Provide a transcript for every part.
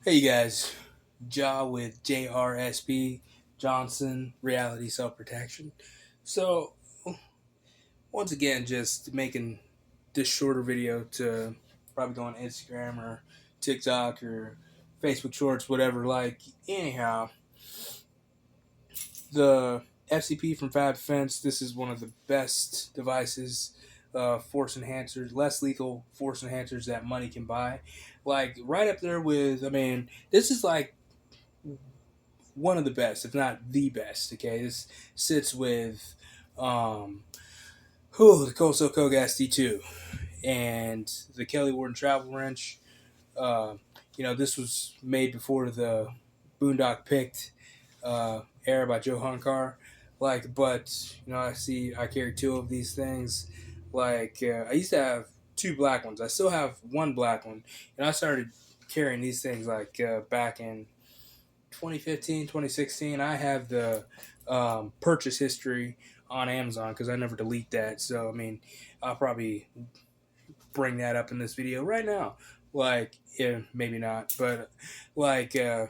Hey guys, Ja with JRSP, Johnson Reality Self Protection. So, once again, just making this shorter video to probably go on Instagram or TikTok or Facebook Shorts, whatever. Anyhow, the FCP from Fab Defense, this is one of the best devices, force enhancers, less lethal force enhancers that money can buy. Like, right up there with, this is like one of the best, if not the best. Okay, this sits with the Coastal Kogas D2 and the Kelly Warden Travel Wrench. Uh, this was made before the Boondock Picked era by Joe Hunkar. I carry two of these things. I used to have two black ones. I still have one black one, and I started carrying these things back in 2015, 2016. I have the purchase history on Amazon because I never delete that. So, I'll probably bring that up in this video right now. Yeah, maybe not. But, like, uh,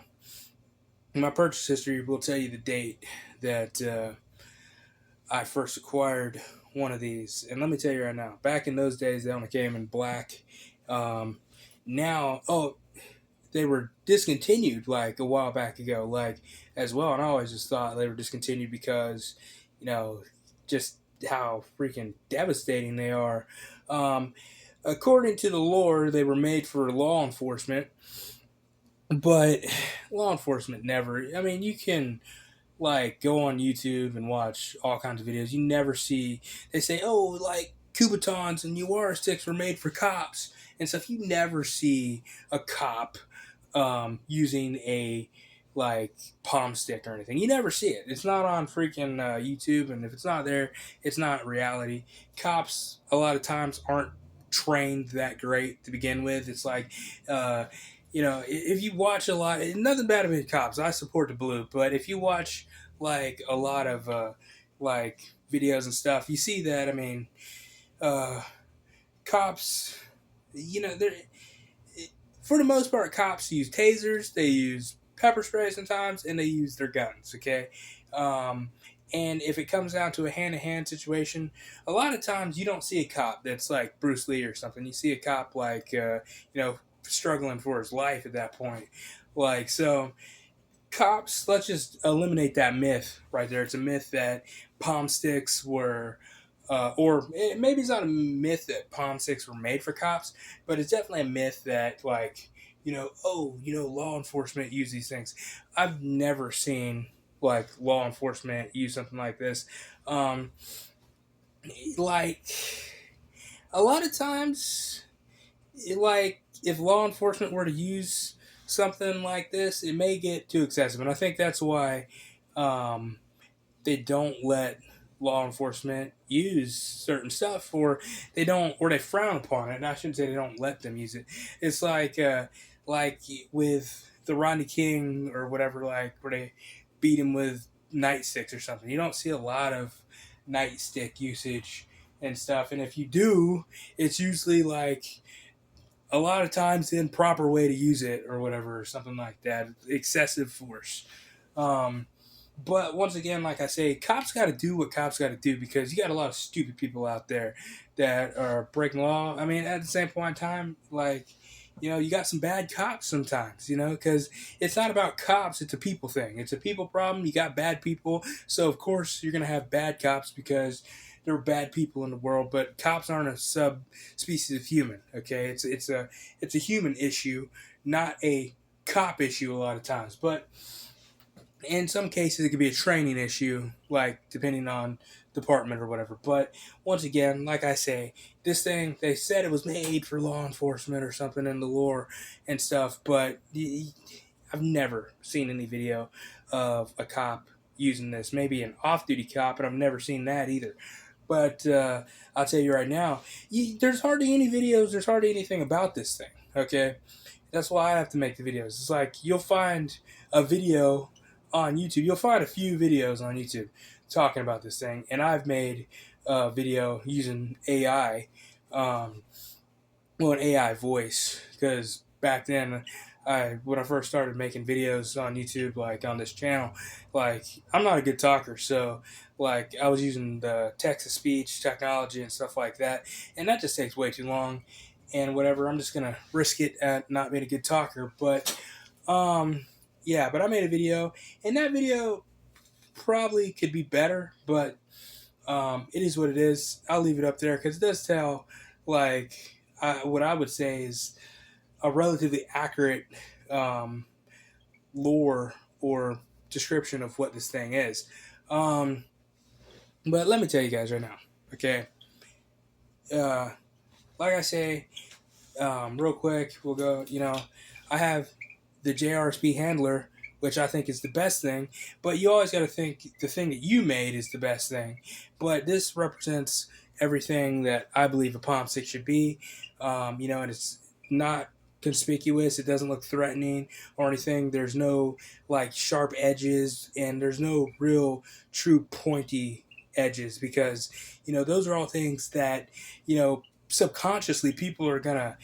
my purchase history will tell you the date that I first acquired one of these. And let me tell you right now, back in those days, they only came in black. Um, now, they were discontinued like a while back ago, as well. And I always just thought they were discontinued because, you know, just how freaking devastating they are. Um, According to the lore, they were made for law enforcement, but law enforcement never. You can go on YouTube and watch all kinds of videos. You never see they say, oh, like Kubotons and UR sticks were made for cops and stuff. You never see a cop using a palm stick or anything. You never see it. It's not on freaking YouTube, and if it's not there, it's not reality. Cops a lot of times aren't trained that great to begin with. It's if you watch a lot, nothing bad about cops. I support the blue, but if you watch a lot of videos and stuff, you see that uh, cops, they're for the most part, cops use tasers, they use pepper spray sometimes, and they use their guns. Okay, and if it comes down to a hand-to-hand situation, a lot of times you don't see a cop that's like Bruce Lee or something. You see a cop struggling for his life at that point. So cops, let's just eliminate that myth right there. It's a myth that palm sticks were, maybe it's not a myth that palm sticks were made for cops, but it's definitely a myth that, law enforcement use these things. I've never seen, law enforcement use something like this. Um, like, a lot of times, if law enforcement were to use something like this, it may get too excessive, and I think that's why um, they don't let law enforcement use certain stuff, or they frown upon it. And I shouldn't say they don't let them use it. It's like with the Rodney King or whatever, where they beat him with nightsticks or something. You don't see a lot of nightstick usage and stuff, and if you do, it's usually a lot of times the improper way to use it or whatever, or something like that. Excessive force. Um, but once again, like I say, cops got to do what cops got to do because you got a lot of stupid people out there that are breaking law. At the same point in time, you got some bad cops sometimes, because it's not about cops, it's a people thing. It's a people problem. You got bad people. So, of course, you're going to have bad cops because there are bad people in the world, but cops aren't a subspecies of human, okay? It's a human issue, not a cop issue a lot of times. But in some cases, it could be a training issue, depending on department or whatever. But once again, like I say, this thing, they said it was made for law enforcement or something in the lore and stuff, but I've never seen any video of a cop using this. Maybe an off-duty cop, but I've never seen that either. But I'll tell you right now, there's hardly any videos, there's hardly anything about this thing, okay? That's why I have to make the videos. It's like you'll find a video on YouTube. You'll find a few videos on YouTube talking about this thing, and I've made a video using AI, an AI voice, because back then when I first started making videos on YouTube, like on this channel, like I'm not a good talker, so like I was using the text to speech technology and stuff like that, and that just takes way too long, and whatever. I'm just gonna risk it at not being a good talker, but yeah. But I made a video, and that video probably could be better, but it is what it is. I'll leave it up there because it does tell, like, what I would say is a relatively accurate um, lore or description of what this thing is. Um, but let me tell you guys right now, okay? Uh, like I say, real quick, we'll go. I have the JRSP handler, which I think is the best thing. But you always got to think the thing that you made is the best thing. But this represents everything that I believe a palm stick should be. And it's not conspicuous. It doesn't look threatening or anything. There's no like sharp edges, and there's no real true pointy edges because those are all things that subconsciously people are gonna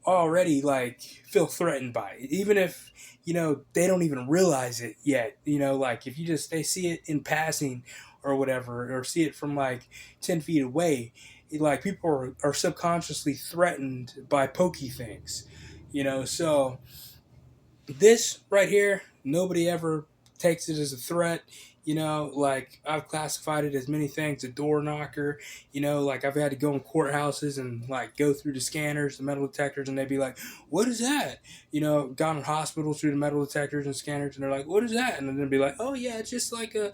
already like feel threatened by it, even if they don't even realize it yet. Like if they see it in passing or whatever, or see it from like 10 feet away, like people are subconsciously threatened by pokey things. So this right here, nobody ever takes it as a threat. Like I've classified it as many things, a door knocker. Like I've had to go in courthouses and like go through the scanners, the metal detectors, and they'd be like, what is that? Gone in hospitals through the metal detectors and scanners, and they're like, what is that? And then they'd be like, oh yeah, it's just like a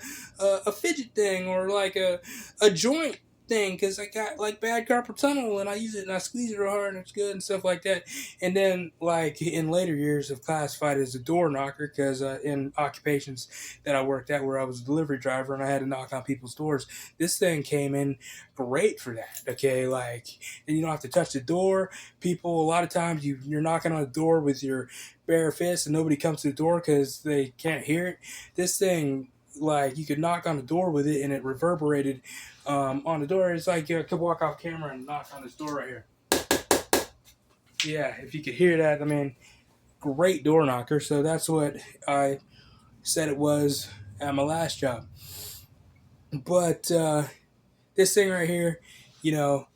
fidget thing, or like a joint thing, because I got like bad carpal tunnel and I use it and I squeeze it real hard and it's good and stuff like that. And then like in later years have classified it as a door knocker because in occupations that I worked at where I was a delivery driver and I had to knock on people's doors, this thing came in great for that. Okay, like then you don't have to touch the door. People, a lot of times you're knocking on the door with your bare fist and nobody comes to the door because they can't hear it. This thing, like you could knock on the door with it and it reverberated on the door. It's like you could walk off camera and knock on this door right here. Yeah, if you could hear that, I mean, great door knocker. So that's what I said it was at my last job. But this thing right here, you know,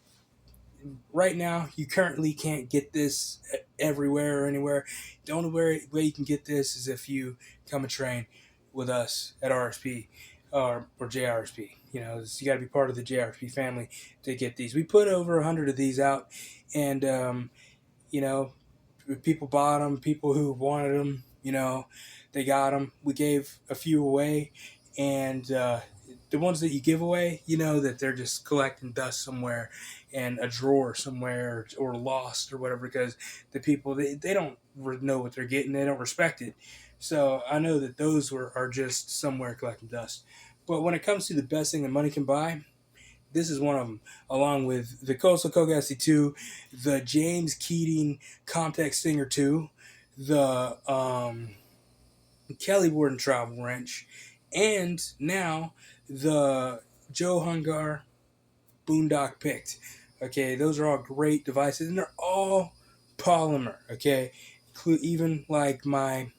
right now you currently can't get this everywhere or anywhere. The only way you can get this is if you come and train with us at RSP or JRSP. You got to be part of the JRSP family to get these. We put over 100 of these out, and you know, people bought them. People who wanted them, they got them. We gave a few away, and the ones that you give away, that they're just collecting dust somewhere in a drawer somewhere or lost or whatever, because the people they don't know what they're getting. They don't respect it. So I know that those are just somewhere collecting dust. But when it comes to the best thing that money can buy, this is one of them, along with the Coastal Kogassi 2, the James Keating Comtech Stinger 2, the Kelly Warden Travel Wrench, and now the Joe Hungar Boondock Picked. Okay, those are all great devices, and they're all polymer. Okay, even like my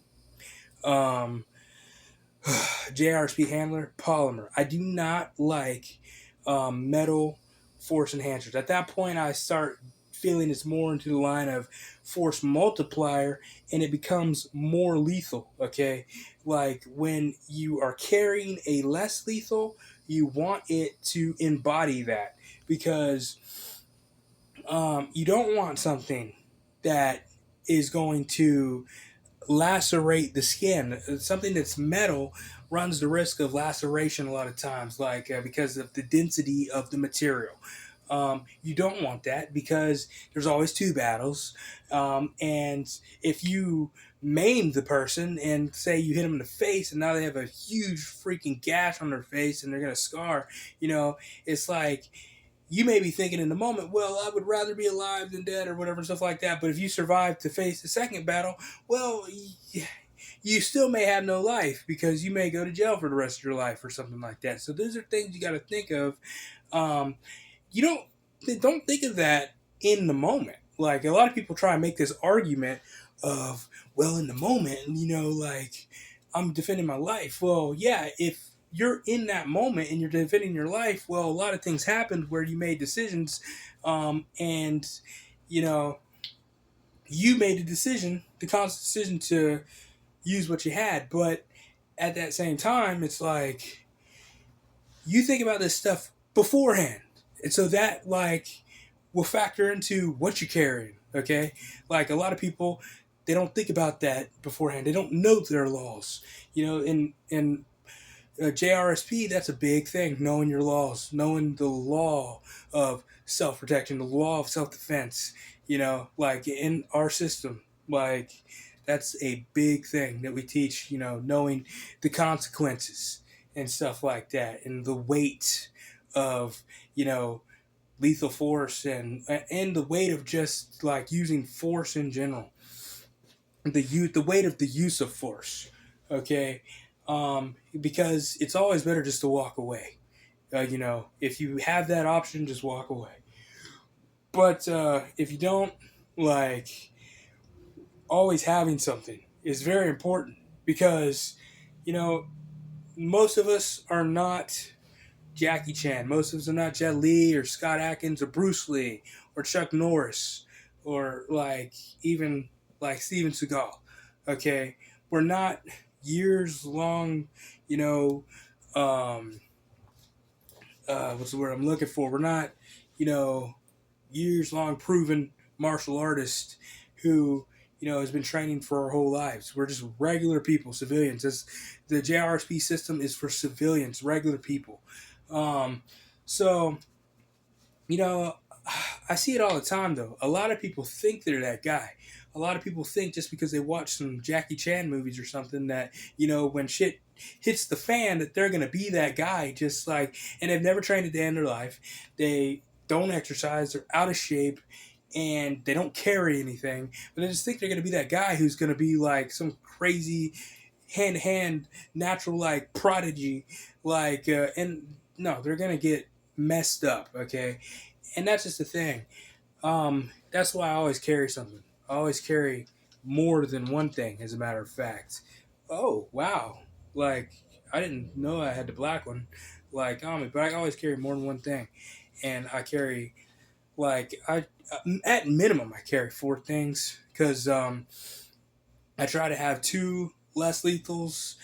JRSP handler, polymer. I do not like metal force enhancers. At that point, I start feeling it's more into the line of force multiplier, and it becomes more lethal. Okay, like when you are carrying a less lethal, you want it to embody that, because you don't want something that is going to lacerate the skin. Something that's metal runs the risk of laceration a lot of times, like because of the density of the material. You don't want that because there's always two battles. And if you maim the person and say you hit them in the face and now they have a huge freaking gash on their face and they're going to scar, it's like you may be thinking in the moment, well, I would rather be alive than dead or whatever and stuff like that. But if you survive to face the second battle, well, you still may have no life because you may go to jail for the rest of your life or something like that. So those are things you got to think of. You don't think of that in the moment. Like a lot of people try and make this argument of, well, in the moment, like I'm defending my life. Well, yeah, if you're in that moment and you're defending your life, well, a lot of things happened where you made decisions, and you know, you made a decision, the conscious decision to use what you had. But at that same time, it's like you think about this stuff beforehand, and so that like will factor into what you're carrying. Okay, like a lot of people, they don't think about that beforehand. They don't know their laws. In JRSP, that's a big thing. Knowing your laws, knowing the law of self protection, the law of self defense. Like in our system, like that's a big thing that we teach. Knowing the consequences and stuff like that, and the weight of you know lethal force and the weight of just like using force in general, the weight of the use of force. Okay, because it's always better just to walk away. If you have that option, just walk away. But if you don't, like, always having something is very important because you know most of us are not Jackie Chan. Most of us are not Jet Li or Scott Atkins or Bruce Lee or Chuck Norris or like even like Steven Seagal. Okay, we're not years long. You know, um, what's the word I'm looking for? We're not, you know, years long proven martial artists who has been training for our whole lives. We're just regular people, civilians. The JRSP system is for civilians, regular people. Um, so you know, I see it all the time though. A lot of people think they're that guy. A lot of people think just because they watch some Jackie Chan movies or something that, when shit hits the fan that they're going to be that guy just like, and they've never trained a day in their life. They don't exercise, they're out of shape, and they don't carry anything. But they just think they're going to be that guy who's going to be like some crazy hand to hand natural like prodigy and no, they're going to get messed up, okay? And that's just the thing. That's why I always carry something. I always carry more than one thing, as a matter of fact. Oh, wow. Like, I didn't know I had the black one, like, on me, but I always carry more than one thing. And I carry, like, at minimum, I carry four things because I try to have two less lethals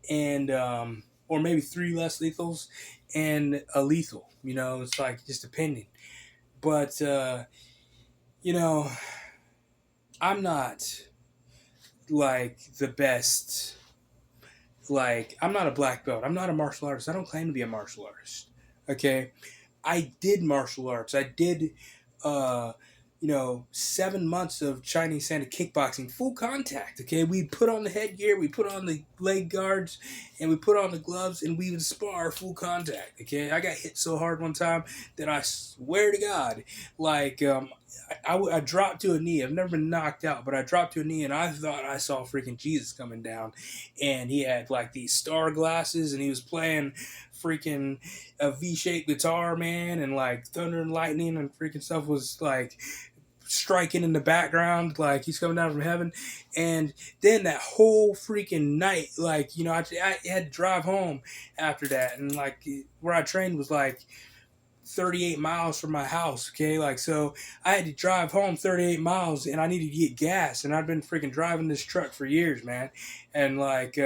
and, or maybe three less lethals and a lethal. It's like just depending. But, you know, I'm not like the best. Like, I'm not a black belt. I'm not a martial artist. I don't claim to be a martial artist. Okay? I did martial arts. I did, uh, 7 months of Chinese standard kickboxing, full contact. Okay, we put on the headgear, we put on the leg guards, and we put on the gloves, and we would spar full contact. Okay, I got hit so hard one time that I swear to God, like I dropped to a knee. I've never been knocked out, but I dropped to a knee, and I thought I saw freaking Jesus coming down, and he had like these star glasses, and he was playing freaking a V-shaped guitar, man, and like thunder and lightning and freaking stuff was like striking in the background, like he's coming down from heaven. And then that whole freaking night, like I had to drive home after that, and like where I trained was like 38 miles from my house. Okay, like so I had to drive home 38 miles, and I needed to get gas, and I've been freaking driving this truck for years, man. And like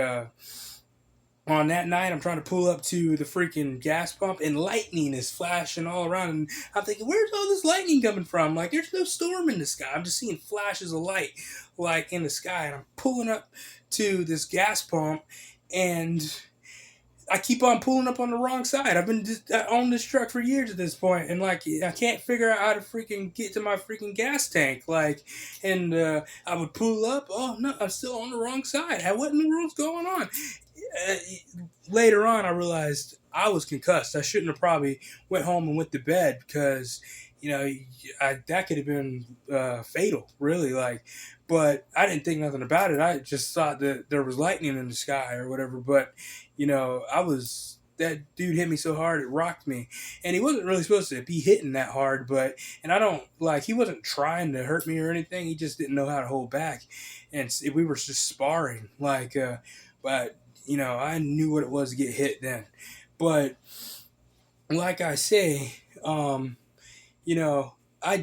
on that night, I'm trying to pull up to the freaking gas pump, and lightning is flashing all around. And I'm thinking, where's all this lightning coming from? Like, there's no storm in the sky. I'm just seeing flashes of light, like, in the sky. And I'm pulling up to this gas pump, and I keep on pulling up on the wrong side. I've been on this truck for years at this point, and like I can't figure out how to freaking get to my freaking gas tank. Like, and I would pull up. Oh no, I'm still on the wrong side. What in the world's going on? Uh, Later on, I realized I was concussed. I shouldn't have probably went home and went to bed because that could have been fatal, really. Like, but I didn't think nothing about it. I just thought that there was lightning in the sky or whatever. But I was that dude hit me so hard it rocked me, and he wasn't really supposed to be hitting that hard, but and I don't like he wasn't trying to hurt me or anything. He just didn't know how to hold back, and we were just sparring but I knew what it was to get hit then, but like I say, you know, I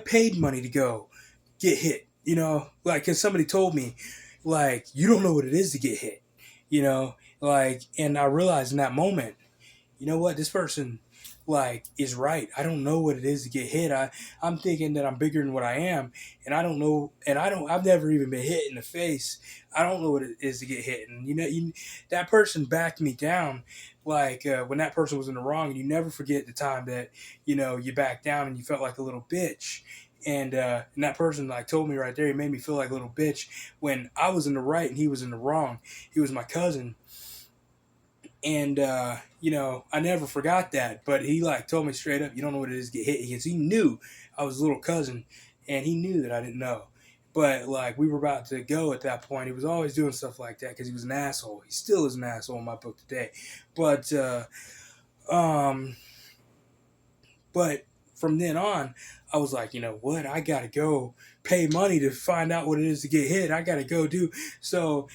paid money to go get hit, like, cause somebody told me, like, you don't know what it is to get hit, and I realized in that moment, you know what, this person, like, is right. I don't know what it is to get hit. I'm thinking that I'm bigger than what I am, and I don't know, and I've never even been hit in the face. I don't know what it is to get hit, and that person backed me down, like, when that person was in the wrong, and you never forget the time that you backed down and you felt like a little bitch. And that person, like, told me right there, he made me feel like a little bitch when I was in the right and he was in the wrong. He was my cousin, and I never forgot that. But he, like, told me straight up, you don't know what it is to get hit, because he knew I was a little cousin, and he knew that I didn't know. But, like, we were about to go at that point. He was always doing stuff like that because he was an asshole. He still is an asshole in my book today. But um but from then on, I was like, you know what? I gotta go pay money to find out what it is to get hit. I gotta go do. So,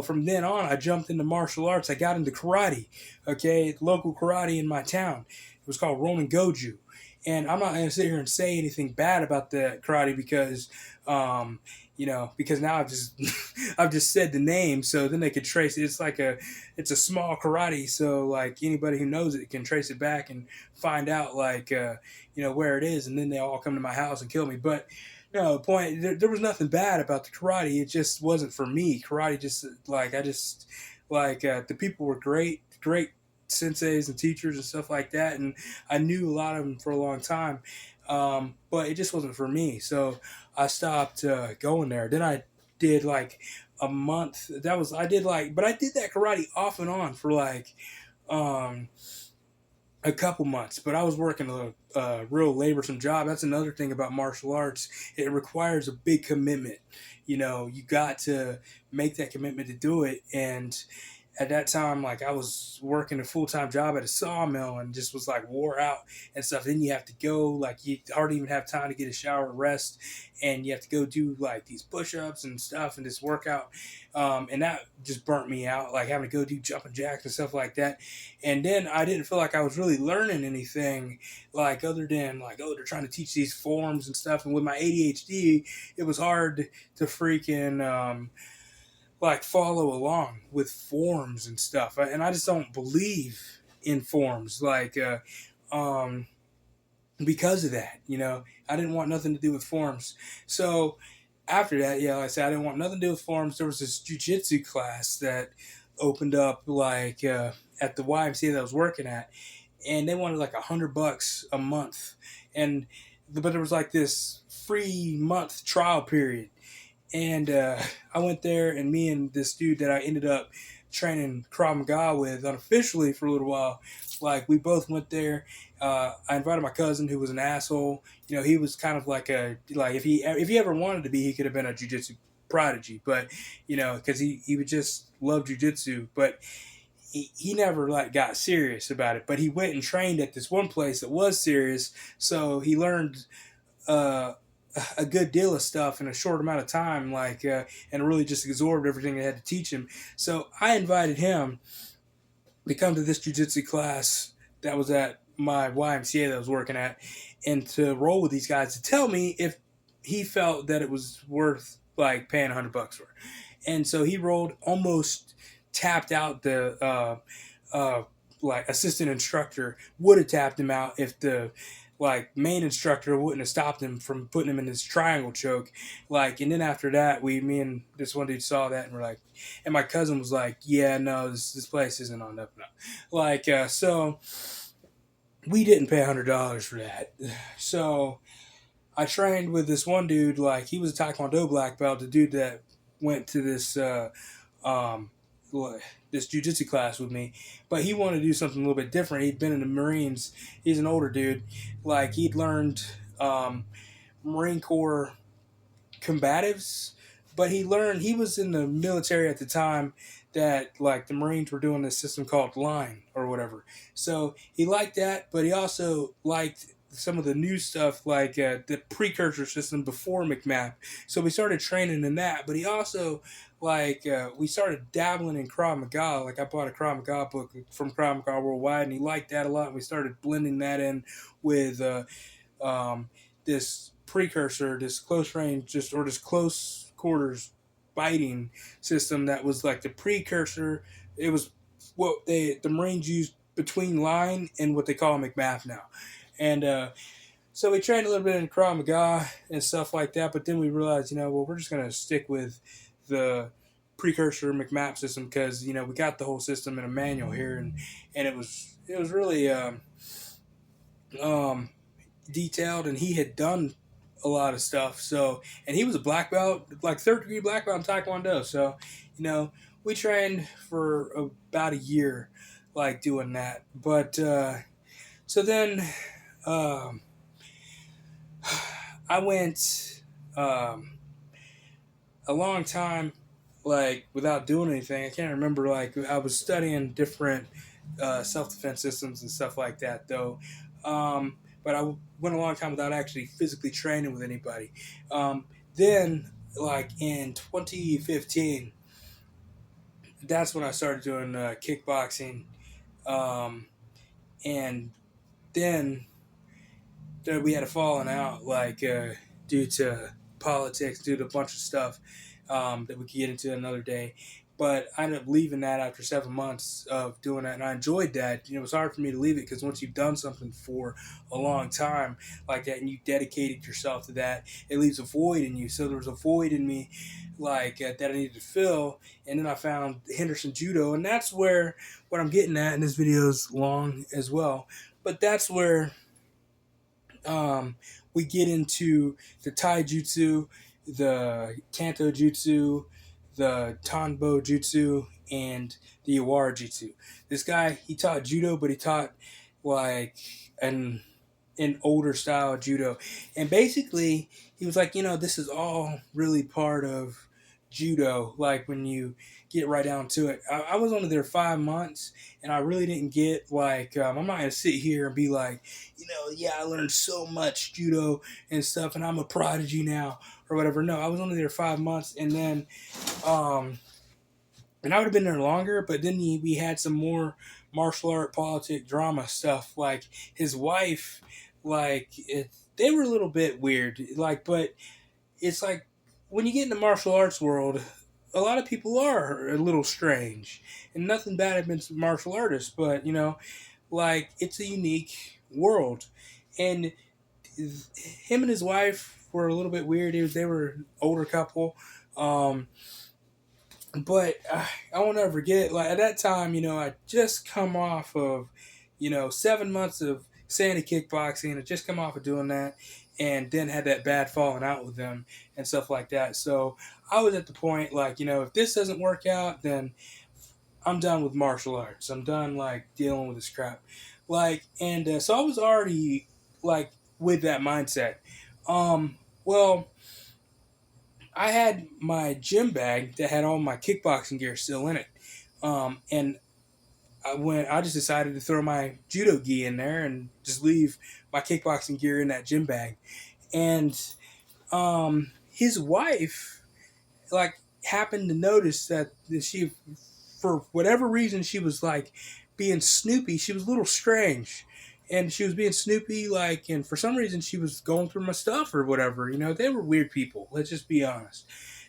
from then on, I jumped into martial arts. I got into karate. Okay, local karate in my town. It was called Ronin Goju. And I'm not gonna sit here and say anything bad about the karate because now I've just I've just said the name, so then they could trace it. It's a small karate, so, like, anybody who knows it can trace it back and find out, like, where it is, and then they all come to my house and kill me. But no, the point, there was nothing bad about the karate. It just wasn't for me. Karate just, like, I just, like, the people were great, great senseis and teachers and stuff like that, and I knew a lot of them for a long time, but it just wasn't for me. So I stopped going there. Then I did, like, a month. But I did that karate off and on for, like, um, a couple months. But I was working a real laborsome job. That's another thing about martial arts. It requires a big commitment. You got to make that commitment to do it. And at that time, like, I was working a full-time job at a sawmill and just was, like, wore out and stuff. Then you have to go, like, you hardly even have time to get a shower or rest, and you have to go do, like, these push-ups and stuff and this workout, and that just burnt me out, like, having to go do jumping jacks and stuff like that. And then I didn't feel like I was really learning anything, like, other than, like, oh, they're trying to teach these forms and stuff. And with my ADHD, it was hard to freaking like, follow along with forms and stuff, and I just don't believe in forms, like, because of that. I didn't want nothing to do with forms. So after that, yeah, like I said, I didn't want nothing to do with forms. There was this jujitsu class that opened up, like, at the YMCA that I was working at, and they wanted, like, $100 a month, but there was, like, this free month trial period. And I went there, and me and this dude that I ended up training Krav Maga with unofficially for a little while, like, we both went there. I invited my cousin, who was an asshole. He was kind of like if he ever wanted to be, he could have been a jujitsu prodigy, but because he would just love jujitsu, but he never, like, got serious about it. But he went and trained at this one place that was serious, so he learned uh, a good deal of stuff in a short amount of time, like, and really just absorbed everything they had to teach him. So I invited him to come to this jujitsu class that was at my YMCA that I was working at, and to roll with these guys, to tell me if he felt that it was worth, like, paying $100 for. And so he rolled, almost tapped out the like, assistant instructor would have tapped him out if the, like, main instructor wouldn't have stopped him from putting him in this triangle choke. Like, and then after that, me and this one dude saw that, and we're like, and my cousin was like, yeah, no, this place isn't on up now. Like, so we didn't pay $100 for that. So I trained with this one dude, like, he was a Taekwondo black belt, the dude that went to um, this jujitsu class with me, but he wanted to do something a little bit different. He'd been in the Marines. He's an older dude. Like, he'd learned Marine Corps combatives, but he was in the military at the time that like the Marines were doing this system called line or whatever. So he liked that, but he also liked some of the new stuff like the precursor system before McMap. So we started training in that, but he also like we started dabbling in Krav Maga. Like I bought a Krav Maga book from Krav Maga Worldwide, and he liked that a lot. And we started blending that in with um, this precursor, this close range, this close quarters biting system that was like the precursor. It was what the Marines used between line and what they call McMath now, and so we trained a little bit in Krav Maga and stuff like that. But then we realized, well, we're just gonna stick with the precursor McMap system because we got the whole system in a manual here, and it was really um, detailed, and he had done a lot of stuff. So, and he was a black belt, like third degree black belt in Taekwondo. So, we trained for about a year, like doing that. But so then um, I went a long time, like without doing anything. I can't remember. Like I was studying different self defense systems and stuff like that, though. But I went a long time without actually physically training with anybody. Then, like in 2015, that's when I started doing kickboxing, um, and then we had a falling out, like due to politics, due to a bunch of stuff that we could get into another day. But I ended up leaving that after 7 months of doing that, and I enjoyed that. It was hard for me to leave it because once you've done something for a long time like that, and you dedicated yourself to that, it leaves a void in you. So there was a void in me, like that I needed to fill, and then I found Henderson Judo, and that's where what I'm getting at. And this video is long as well, but that's where we get into the Tai Jutsu, the Kanto Jutsu, the Tanbo Jutsu, and the Iwara Jutsu. This guy, he taught judo, but he taught like an older style of judo. And basically, he was like, this is all really part of judo. Like when you get right down to it, I was only there 5 months, and I really didn't get like I'm not gonna sit here and be like, yeah, I learned so much judo and stuff, and I'm a prodigy now or whatever. No, I was only there 5 months, and then and I would have been there longer, but then we had some more martial art, politic, drama stuff. Like his wife, like they were a little bit weird. Like, but it's like when you get in the martial arts world, a lot of people are a little strange, and nothing bad against martial artists, but like it's a unique world, and him and his wife were a little bit weird. They were an older couple. But I won't ever forget, like at that time, I just come off of, 7 months of sandy kickboxing. I just come off of doing that, and then had that bad falling out with them and stuff like that. So I was at the point, like, if this doesn't work out, then I'm done with martial arts. I'm done like dealing with this crap, like, and so I was already like with that mindset. Well, I had my gym bag that had all my kickboxing gear still in it. And I just decided to throw my judo gi in there and just leave my kickboxing gear in that gym bag. And his wife, like, happened to notice that she, for whatever reason, she was like being snoopy. She was a little strange. And she was being snoopy, like, and for some reason she was going through my stuff or whatever. They were weird people. Let's just be honest.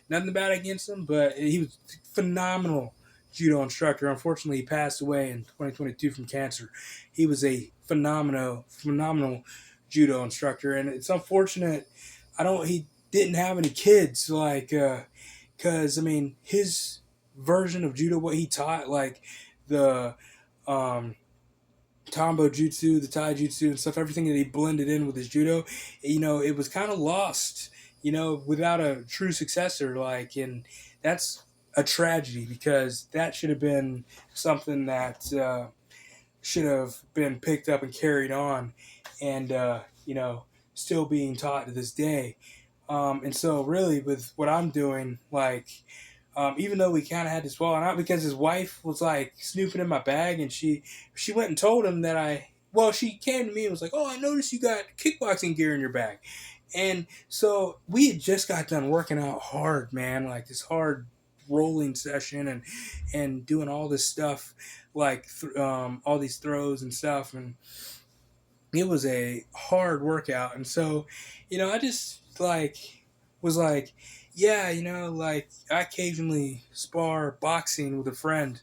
Nothing bad against him, but he was phenomenal judo instructor. Unfortunately, he passed away in 2022 from cancer. He was a phenomenal judo instructor, and it's unfortunate. He didn't have any kids, like, because his version of judo, what he taught, like the Tambo Jutsu, the Tai Jutsu and stuff, everything that he blended in with his judo, it was kind of lost, without a true successor. Like, and that's a tragedy because that should have been something that should have been picked up and carried on and, still being taught to this day. And so really with what I'm doing, like, even though we kind of had to swallow it out because his wife was like snooping in my bag, and she went and told him that she came to me and was like, "Oh, I noticed you got kickboxing gear in your bag." And so we had just got done working out hard, man, like this hard rolling session, and doing all this stuff, like all these throws and stuff, and it was a hard workout. And so, I just like was like, yeah, like I occasionally spar boxing with a friend.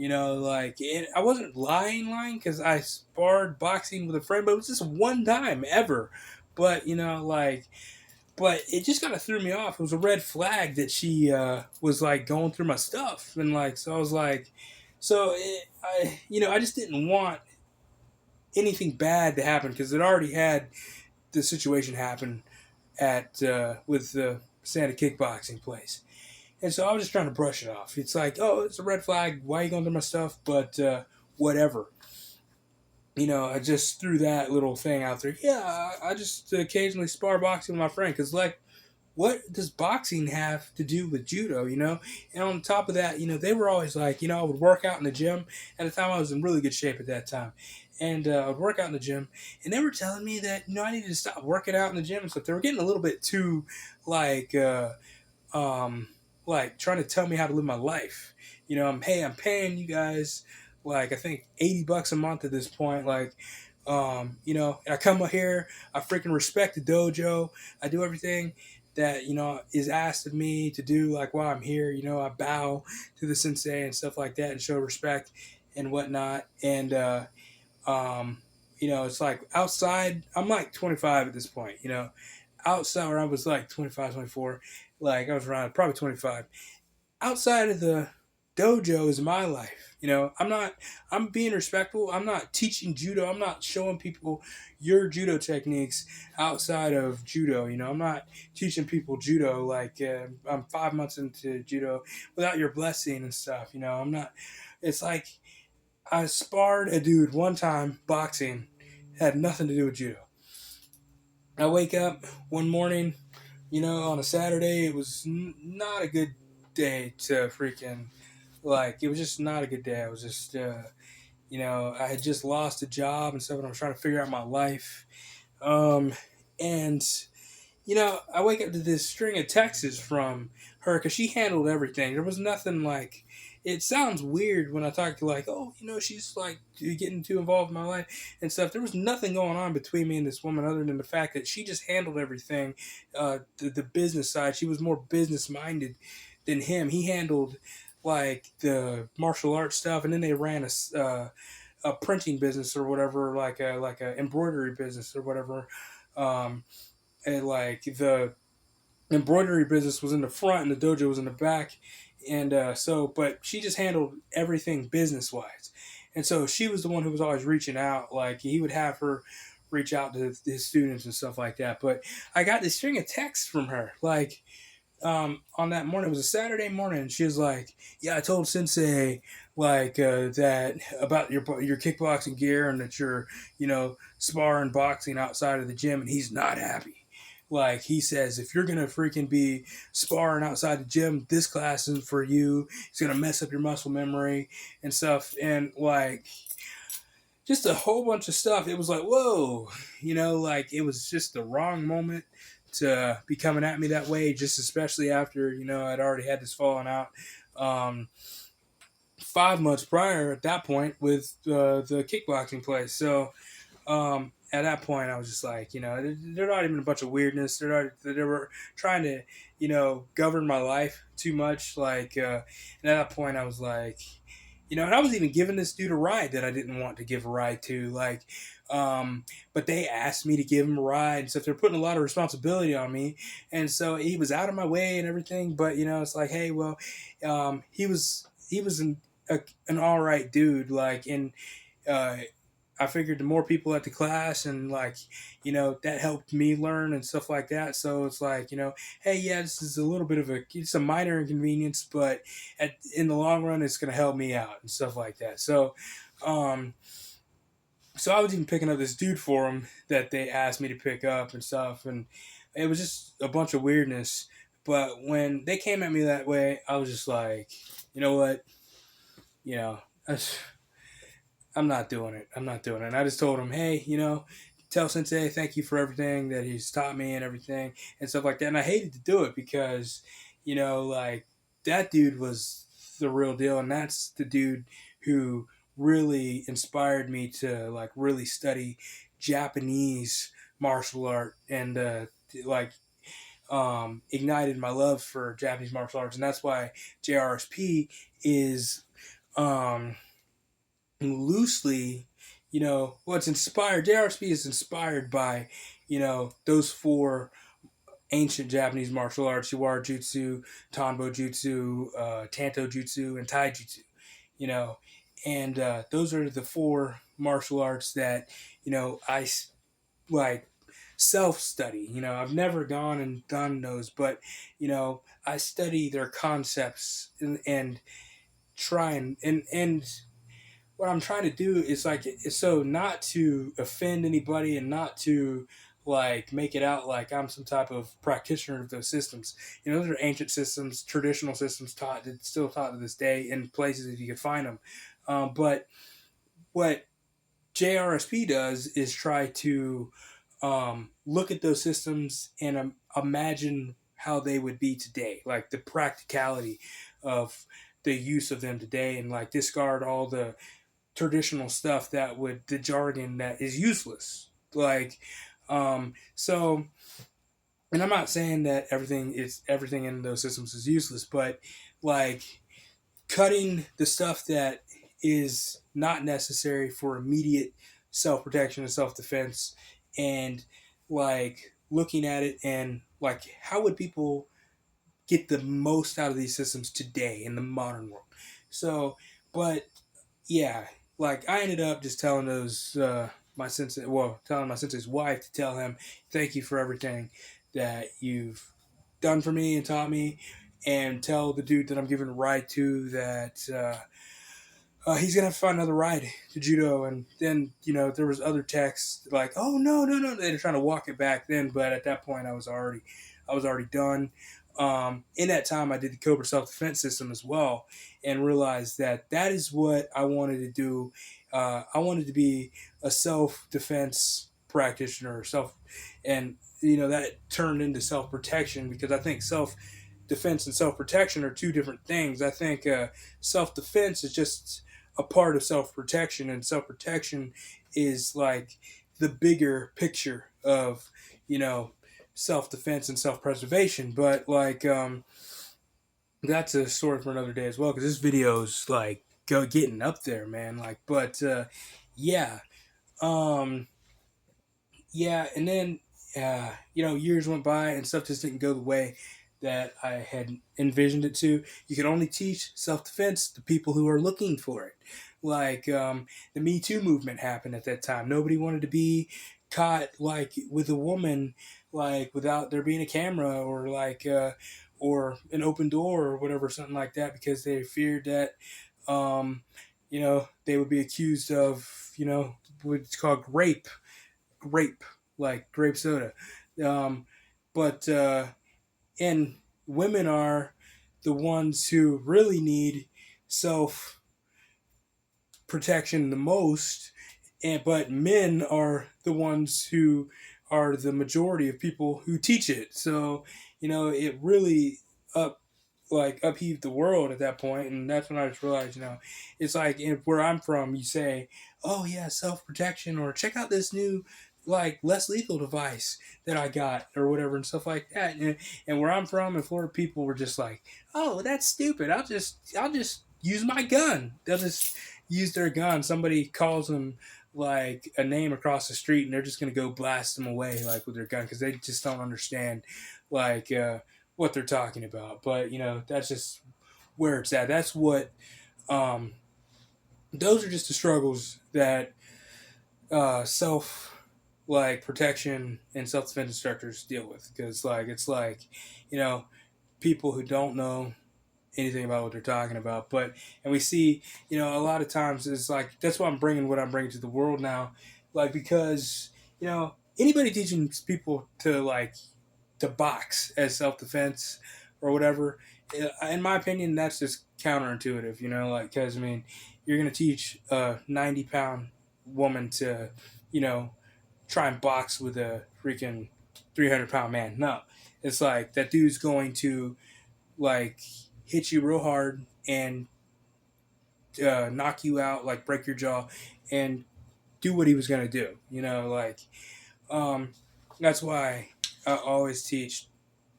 I wasn't lying because I sparred boxing with a friend, but it was just one time ever. But but it just kind of threw me off. It was a red flag that she was like going through my stuff, and like so I was like, I just didn't want anything bad to happen because it already had the situation happen at with the Santa kickboxing place. And so I was just trying to brush it off. It's like, oh, it's a red flag. Why are you going through my stuff? But whatever. I just threw that little thing out there. Yeah, I just occasionally spar boxing with my friend because, like, what does boxing have to do with judo? And on top of that, they were always like, I would work out in the gym. At the time, I was in really good shape at that time. And I would work out in the gym, and they were telling me that I needed to stop working out in the gym and stuff. They were getting a little bit too like um, like trying to tell me how to live my life. I'm paying you guys like I think $80 a month at this point. Like, and I come up here, I freaking respect the dojo. I do everything that is asked of me to do. Like while I'm here, I bow to the sensei and stuff like that and show respect and whatnot. And it's like outside. I'm like 25 at this point. Outside where I was like 25, 24, like I was around probably 25. Outside of the dojo is my life. I'm being respectful. I'm not teaching judo. I'm not showing people your judo techniques outside of judo. I'm not teaching people judo. Like I'm 5 months into judo without your blessing and stuff. I'm not. It's like I sparred a dude one time boxing, had nothing to do with judo. I wake up one morning, on a Saturday. It was not a good day to freaking like. It was just not a good day. I was just, I had just lost a job and stuff, and I was trying to figure out my life. And I wake up to this string of texts from her because she handled everything. There was nothing like. It sounds weird when I talk to like, oh, she's like getting too involved in my life and stuff. There was nothing going on between me and this woman other than the fact that she just handled everything. The business side, she was more business minded than him. He handled like the martial arts stuff, and then they ran a printing business or whatever, like a embroidery business or whatever. Um, and like the embroidery business was in the front and the dojo was in the back, and but she just handled everything business wise, and so she was the one who was always reaching out. Like he would have her reach out to his students and stuff like that. But I got this string of texts from her, like on that morning. It was a Saturday morning, and she was like, "Yeah, I told Sensei like that about your kickboxing gear and that you're sparring boxing outside of the gym, and he's not happy." Like he says, if you're gonna freaking be sparring outside the gym, this class isn't for you. It's gonna mess up your muscle memory and stuff, and like just a whole bunch of stuff. It was like, whoa, like it was just the wrong moment to be coming at me that way, just especially after, I'd already had this falling out 5 months prior at that point with the kickboxing place. So at that point, I was just like, they're not even a bunch of weirdness. They were trying to, govern my life too much. Like, and at that point, I was like, and I was even giving this dude a ride that I didn't want to give a ride to. Like, but they asked me to give him a ride and stuff. They're putting a lot of responsibility on me, and so he was out of my way and everything. But it's like, hey, well, he was an all right dude. Like, and uh, I figured the more people at the class and like, that helped me learn and stuff like that. So it's like, hey, yeah, this is a little bit of it's a minor inconvenience, but in the long run, it's going to help me out and stuff like that. Um, so I was even picking up this dude for him that they asked me to pick up and stuff. And, it was just a bunch of weirdness. But when they came at me that way, I was just like, you know what, you know, I'm not doing it. I'm not doing it. And I just told him, hey, tell Sensei thank you for everything that he's taught me and everything and stuff like that. And I hated to do it because, like that dude was the real deal, and that's the dude who really inspired me to like really study Japanese martial art and like ignited my love for Japanese martial arts, and that's why JRSP is um, loosely, what's inspired. JRSP is inspired by, those four ancient Japanese martial arts: Iwara Jutsu, Tanbo Jutsu, Tanto Jutsu, and Tai Jutsu. You know, and those are the four martial arts that I like self study. I've never gone and done those, but I study their concepts and try and what I'm trying to do is like so not to offend anybody and not to like make it out like I'm some type of practitioner of those systems. Those are ancient systems, traditional systems still taught to this day in places if you can find them. But what JRSP does is try to look at those systems and imagine how they would be today, like the practicality of the use of them today, and like discard all the traditional stuff that would the jargon that is useless. Like, so, and I'm not saying that everything in those systems is useless, but like cutting the stuff that is not necessary for immediate self protection and self defense, and like looking at it and like how would people get the most out of these systems today in the modern world. So, but yeah, like I ended up just telling telling my sensei's wife to tell him thank you for everything that you've done for me and taught me, and tell the dude that I'm giving a ride to that he's gonna have to find another ride to judo. And then there was other texts like, oh no no no, they're trying to walk it back then, but at that point I was already done. In that time, I did the Cobra self defense system as well, and realized that that is what I wanted to do. I wanted to be a self defense practitioner, and that turned into self protection, because I think self defense and self protection are two different things. I think self defense is just a part of self protection, and self protection is like the bigger picture of self defense and self preservation. But like that's a story for another day as well, because this video's like getting up there, man. Like, but yeah, um, yeah, and then years went by and stuff just didn't go the way that I had envisioned it to. You can only teach self defense to people who are looking for it. Like the Me Too movement happened at that time. Nobody wanted to be caught like with a woman, like without there being a camera or like or an open door or whatever, something like that, because they feared that they would be accused of what's called grape, like grape soda. Um, but and women are the ones who really need self protection the most, and but men are the ones who are the majority of people who teach it. So it really upheaved the world at that point, and that's when I just realized, it's like where I'm from, you say, "Oh yeah, self protection," or "Check out this new like less lethal device that I got," or whatever, and stuff like that. And where I'm from in Florida, people were just like, "Oh, that's stupid. I'll just use my gun." They'll just use their gun. Somebody calls them like a name across the street, and they're just gonna go blast them away like with their gun, because they just don't understand like what they're talking about. But that's just where it's at. That's what those are just the struggles that self like protection and self defense instructors deal with, because like it's like you know people who don't know anything about what they're talking about. But and we see a lot of times it's like that's why I'm bringing what I'm bringing to the world now, like because anybody teaching people to like to box as self defense or whatever. In my opinion, that's just counterintuitive, you know, like because I mean, you're gonna teach a 90-pound woman to, you know, try and box with a freaking 300-pound man. No, it's like that dude's going to like hit you real hard and knock you out, like break your jaw, and do what he was gonna do. You know, like um, that's why I always teach.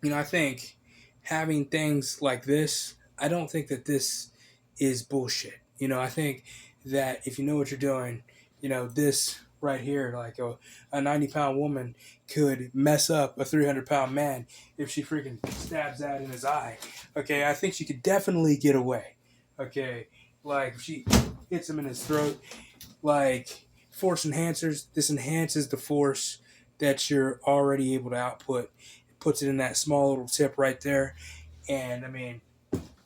You know, I think having things like this, I don't think that this is bullshit. You know, I think that if you know what you're doing, you know, this right here, like a 90-pound woman could mess up a 300-pound man if she freaking stabs that in his eye. Okay, I think she could definitely get away. Okay, like if she hits him in his throat, like force enhancers, this enhances the force that you're already able to output. It puts it in that small little tip right there, and I mean,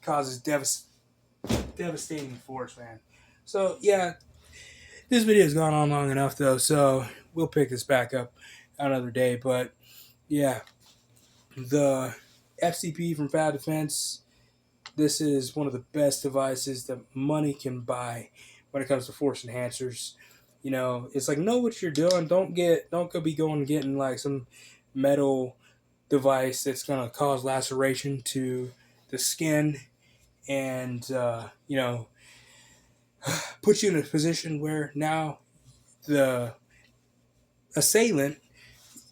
causes devastating force, man. So yeah, this video has gone on long enough though, so we'll pick this back up another day. But yeah, the FCP from Fab Defense. This is one of the best devices that money can buy when it comes to force enhancers. You know, it's like know what you're doing. Don't go be going and getting like some metal device that's gonna cause laceration to the skin and you know put you in a position where now the assailant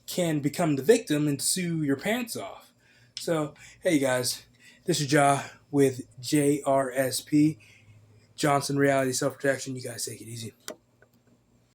can become the victim and sue your pants off. So hey guys, this is Ja with JRSP. Johnson Reality Self Protection. You guys take it easy.